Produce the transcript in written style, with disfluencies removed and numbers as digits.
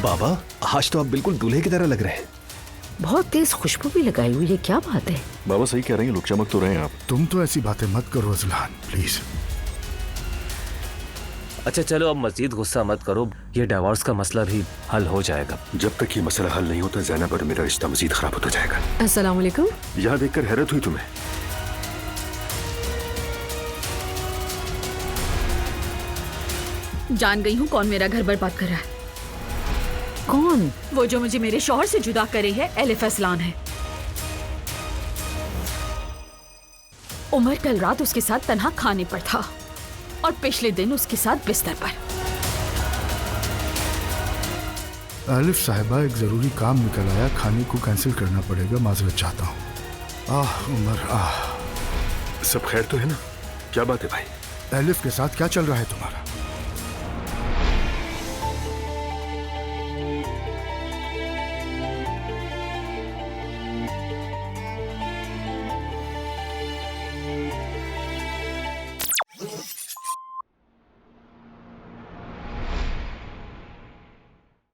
बाबा, आज तो आप बिल्कुल दूल्हे की तरह लग रहे हैं। बहुत तेज खुशबू भी लगाई हुई है, क्या बात है? बाबा सही कह रहे हैं, लोग चमक तो रहे हैं आप। तुम तो ऐसी बातें मत करो अजलान, प्लीज। अच्छा चलो अब मजीद गुस्सा मत करो, ये डिवोर्स का मसला भी हल हो जाएगा। जब तक ये मसला हल नहीं होता ज़ैनब और मेरा रिश्ता मजीद खराब होता जाएगा। अस्सलाम वालेकुम। यहाँ देखकर हैरत हुई तुम्हें? जान गई हूँ कौन मेरा घर बर्बाद कर रहा है। कौन? वो जो मुझे मेरे शौहर से जुदा करे है, एलिफ असलान है। उमर कल रात उसके साथ तन्हा खाने पर था और पिछले दिन उसके साथ बिस्तर पर। आलिफ साहिबा, एक जरूरी काम निकल आया, खाने को कैंसिल करना पड़ेगा, माजरत चाहता हूँ। आह उमर, आह। सब खैर तो है ना? क्या बात है भाई? आलिफ के साथ क्या चल रहा है तुम्हारा?